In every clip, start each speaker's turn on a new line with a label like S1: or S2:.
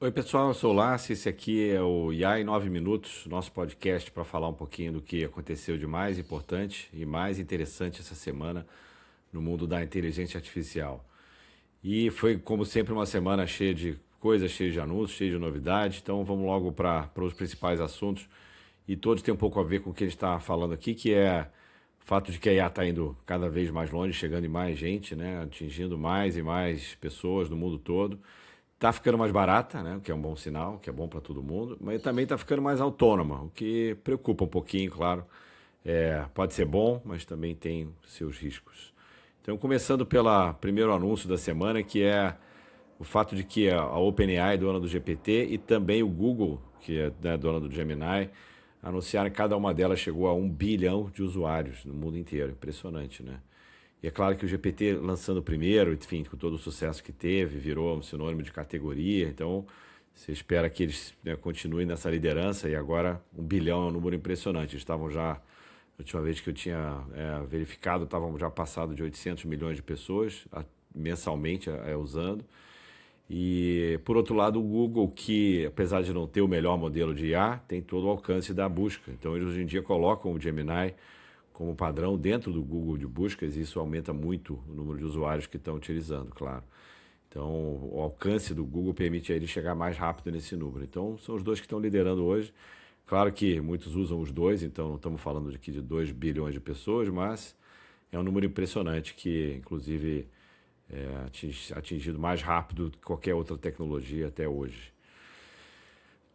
S1: Oi, pessoal, eu sou o Lácio, esse aqui é o IA em 9 Minutos, nosso podcast para falar um pouquinho do que aconteceu de mais importante e mais interessante essa semana no mundo da inteligência artificial. E foi, como sempre, uma semana cheia de coisas, cheia de anúncios, cheia de novidades, então vamos logo para os principais assuntos. E todos têm um pouco a ver com o que a gente está falando aqui, que é o fato de que a IA está indo cada vez mais longe, chegando em mais gente, né? Atingindo mais e mais pessoas no mundo todo. Está ficando mais barata, né? O que é um bom sinal, que é bom para todo mundo, mas também está ficando mais autônoma, o que preocupa um pouquinho, claro. Pode ser bom, mas também tem seus riscos. Então, começando pelo primeiro anúncio da semana, que é o fato de que a OpenAI, dona do GPT, e também o Google, que é, né, dona do Gemini, anunciaram que cada uma delas chegou a 1 bilhão de usuários no mundo inteiro. Impressionante, né? E é claro que o GPT lançando primeiro, enfim, com todo o sucesso que teve, virou um sinônimo de categoria. Então, você espera que eles, né, continuem nessa liderança e agora 1 bilhão é um número impressionante. Eles estavam já, a última vez que eu tinha verificado, estavam já passado de 800 milhões de pessoas mensalmente usando. E, por outro lado, o Google, que apesar de não ter o melhor modelo de IA, tem todo o alcance da busca. Então, eles hoje em dia colocam o Gemini como padrão dentro do Google de buscas, e isso aumenta muito o número de usuários que estão utilizando, claro. Então, o alcance do Google permite a ele chegar mais rápido nesse número. Então, são os dois que estão liderando hoje. Claro que muitos usam os dois, então não estamos falando aqui de 2 bilhões de pessoas, mas é um número impressionante que, inclusive, atingido mais rápido que qualquer outra tecnologia até hoje.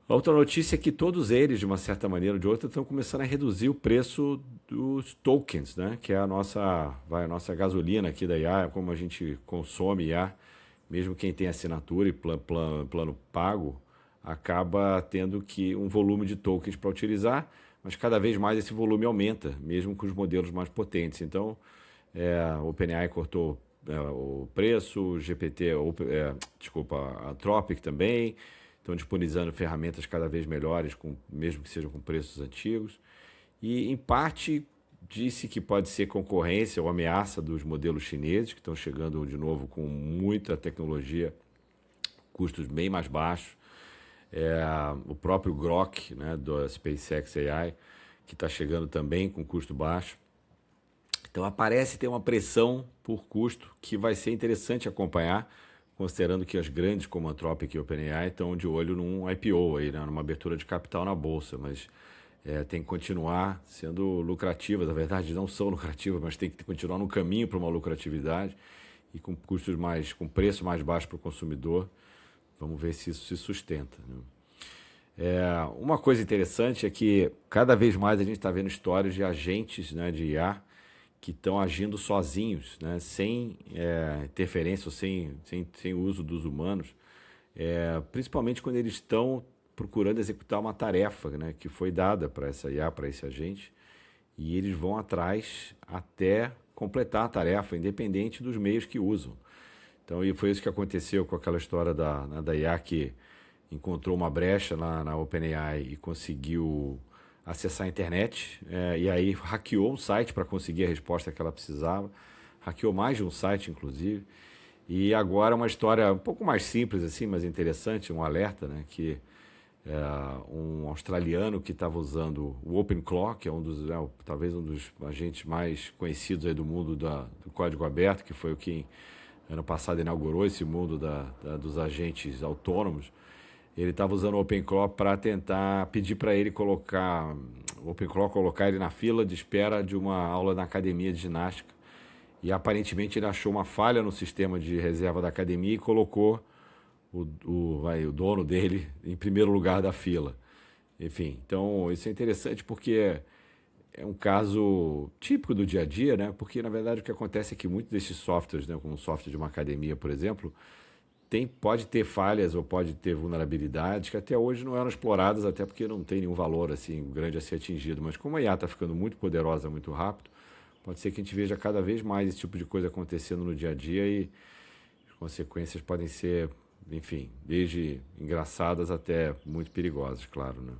S1: A outra notícia é que todos eles, de uma certa maneira ou de outra, estão começando a reduzir o preço dos tokens, né? Que é a nossa gasolina aqui da IA, como a gente consome IA. Mesmo quem tem assinatura e plano pago, acaba tendo que um volume de tokens para utilizar, mas cada vez mais esse volume aumenta, mesmo com os modelos mais potentes. Então, a OpenAI cortou o preço, o GPT, a Anthropic também, estão disponibilizando ferramentas cada vez melhores, mesmo que sejam com preços antigos. E, em parte, disse que pode ser concorrência ou ameaça dos modelos chineses, que estão chegando de novo com muita tecnologia, custos bem mais baixos. O próprio Grok, né, do SpaceX AI, que está chegando também com custo baixo. Então, aparece ter uma pressão por custo que vai ser interessante acompanhar, considerando que as grandes como a Anthropic e a OpenAI estão de olho num IPO, aí, né, numa abertura de capital na bolsa, mas tem que continuar sendo lucrativas. Na verdade, não são lucrativas, mas tem que continuar no caminho para uma lucratividade e com com preço mais baixo para o consumidor. Vamos ver se isso se sustenta, né? Uma coisa interessante é que cada vez mais a gente está vendo histórias de agentes, né, de IA que estão agindo sozinhos, né, sem interferência ou sem uso dos humanos, principalmente quando eles estão procurando executar uma tarefa, né, que foi dada para essa IA, para esse agente, e eles vão atrás até completar a tarefa, independente dos meios que usam. Então, e foi isso que aconteceu com aquela história da IA que encontrou uma brecha na OpenAI e conseguiu acessar a internet, e aí hackeou um site para conseguir a resposta que ela precisava, hackeou mais de um site, inclusive, e agora uma história um pouco mais simples, assim, mas interessante, um alerta, né, que um australiano que estava usando o OpenClaw, que é talvez um dos agentes mais conhecidos aí do mundo do código aberto, que foi o que ano passado inaugurou esse mundo dos agentes autônomos. Ele estava usando o OpenClaw para tentar pedir para ele colocar ele na fila de espera de uma aula na academia de ginástica. E aparentemente ele achou uma falha no sistema de reserva da academia e colocou o dono dele em primeiro lugar da fila. Enfim, então isso é interessante porque é um caso típico do dia a dia, né? Porque na verdade o que acontece é que muitos desses softwares, né, como o software de uma academia, por exemplo, pode ter falhas ou pode ter vulnerabilidades que até hoje não eram exploradas, até porque não tem nenhum valor assim grande a ser atingido. Mas como a IA está ficando muito poderosa, muito rápido, pode ser que a gente veja cada vez mais esse tipo de coisa acontecendo no dia a dia e as consequências podem ser, enfim, desde engraçadas até muito perigosas, claro, né?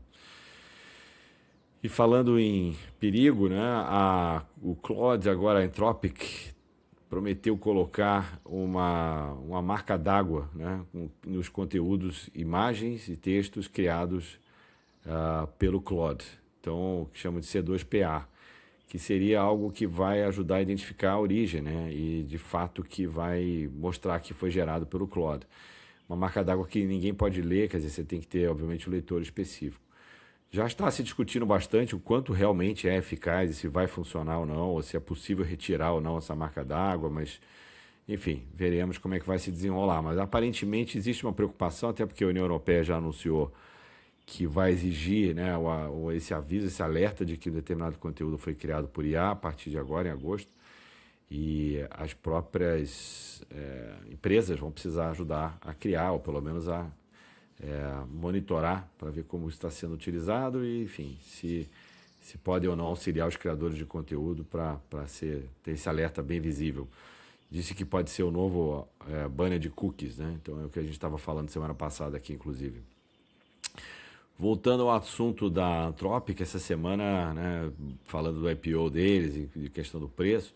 S1: E falando em perigo, né, o Claude, agora a Anthropic, prometeu colocar uma marca d'água, né, nos conteúdos, imagens e textos criados pelo Claude, então, que chama de C2PA, que seria algo que vai ajudar a identificar a origem, né, e de fato que vai mostrar que foi gerado pelo Claude. Uma marca d'água que ninguém pode ler, quer dizer, você tem que ter, obviamente, um leitor específico. Já está se discutindo bastante o quanto realmente é eficaz e se vai funcionar ou não, ou se é possível retirar ou não essa marca d'água, mas, enfim, veremos como é que vai se desenrolar. Mas, aparentemente, existe uma preocupação, até porque a União Europeia já anunciou que vai exigir, né, esse aviso, esse alerta de que um determinado conteúdo foi criado por IA a partir de agora, em agosto, e as próprias empresas vão precisar ajudar a criar, ou pelo menos a monitorar para ver como está sendo utilizado e, enfim, se pode ou não auxiliar os criadores de conteúdo para ter esse alerta bem visível. Disse que pode ser o novo banner de cookies, né? Então é o que a gente estava falando semana passada aqui, inclusive. Voltando ao assunto da Anthropic, essa semana, né, falando do IPO deles e de questão do preço,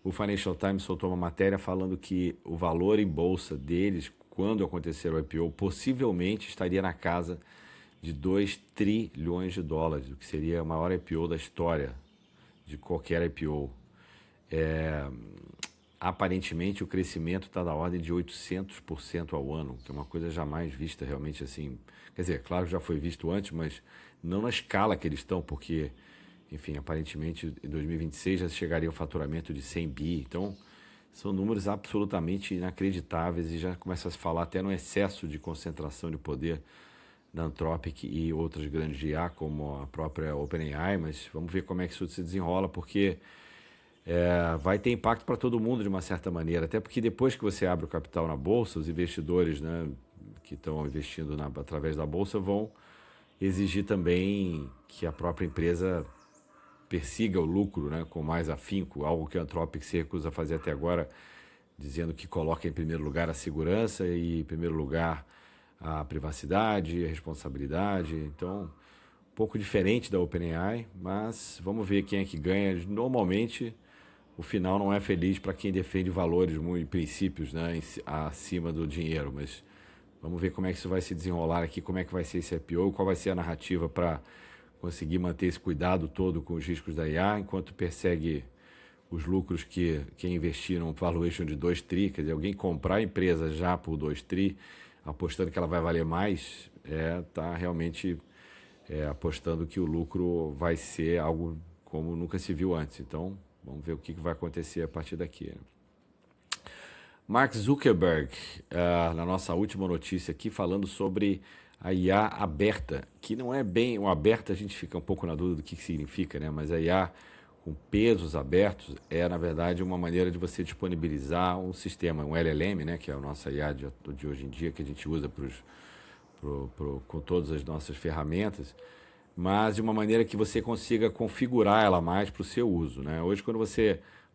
S1: o Financial Times soltou uma matéria falando que o valor em bolsa deles, quando acontecer o IPO, possivelmente estaria na casa de 2 trilhões de dólares, o que seria o maior IPO da história de qualquer IPO. Aparentemente, o crescimento está da ordem de 800% ao ano, que é uma coisa jamais vista realmente assim. Quer dizer, claro que já foi visto antes, mas não na escala que eles estão, porque, enfim, aparentemente em 2026 já chegaria ao faturamento de 100 bi. Então, são números absolutamente inacreditáveis e já começa a se falar até no excesso de concentração de poder da Anthropic e outras grandes IA, como a própria OpenAI, mas vamos ver como é que isso se desenrola, porque vai ter impacto para todo mundo de uma certa maneira, até porque depois que você abre o capital na Bolsa, os investidores, né, que estão investindo através da Bolsa vão exigir também que a própria empresa persiga o lucro, né, com mais afinco, algo que a Anthropic se recusa a fazer até agora, dizendo que coloca em primeiro lugar a segurança e em primeiro lugar a privacidade, a responsabilidade. Então, um pouco diferente da OpenAI, mas vamos ver quem é que ganha. Normalmente, o final não é feliz para quem defende valores e princípios, né, acima do dinheiro, mas vamos ver como é que isso vai se desenrolar aqui, como é que vai ser esse IPO, qual vai ser a narrativa para conseguir manter esse cuidado todo com os riscos da IA, enquanto persegue os lucros que quem investir num valuation de 2 tri, quer dizer, alguém comprar a empresa já por 2 tri, apostando que ela vai valer mais, está realmente apostando que o lucro vai ser algo como nunca se viu antes. Então, vamos ver o que vai acontecer a partir daqui. Mark Zuckerberg, na nossa última notícia aqui, falando sobre a IA aberta, que não é bem o aberta, a gente fica um pouco na dúvida do que significa, né? Mas a IA com pesos abertos na verdade, uma maneira de você disponibilizar um sistema, um LLM, né? Que é a nossa IA de hoje em dia, que a gente usa com todas as nossas ferramentas, mas de uma maneira que você consiga configurar ela mais para o seu uso, né? Hoje, quando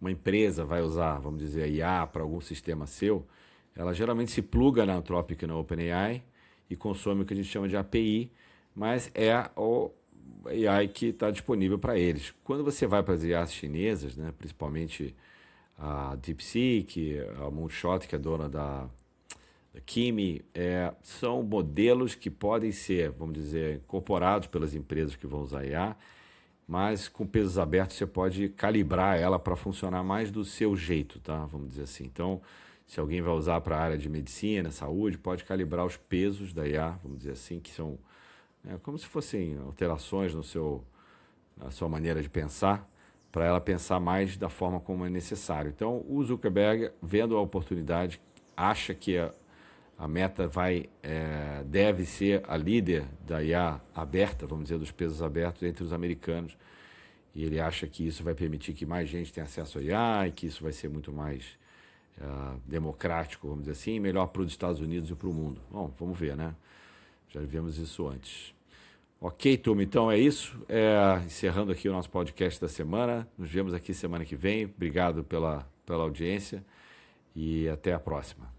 S1: uma empresa vai usar, vamos dizer, a IA para algum sistema seu, ela geralmente se pluga na Anthropic e na OpenAI e consome o que a gente chama de API, mas é o AI que está disponível para eles. Quando você vai para as IAs chinesas, né, principalmente a DeepSeek, a Moonshot, que é dona da Kimi, são modelos que podem ser, vamos dizer, incorporados pelas empresas que vão usar IA, mas com pesos abertos você pode calibrar ela para funcionar mais do seu jeito, tá? Vamos dizer assim. Então, se alguém vai usar para a área de medicina, saúde, pode calibrar os pesos da IA, vamos dizer assim, que são como se fossem alterações na sua maneira de pensar, para ela pensar mais da forma como é necessário. Então, o Zuckerberg, vendo a oportunidade, acha que a Meta deve ser a líder da IA aberta, vamos dizer, dos pesos abertos entre os americanos. E ele acha que isso vai permitir que mais gente tenha acesso a IA e que isso vai ser muito mais democrático, vamos dizer assim, e melhor para os Estados Unidos e para o mundo. Bom, vamos ver, né? Já vimos isso antes. Ok, turma, então é isso. Encerrando aqui o nosso podcast da semana. Nos vemos aqui semana que vem. Obrigado pela audiência e até a próxima.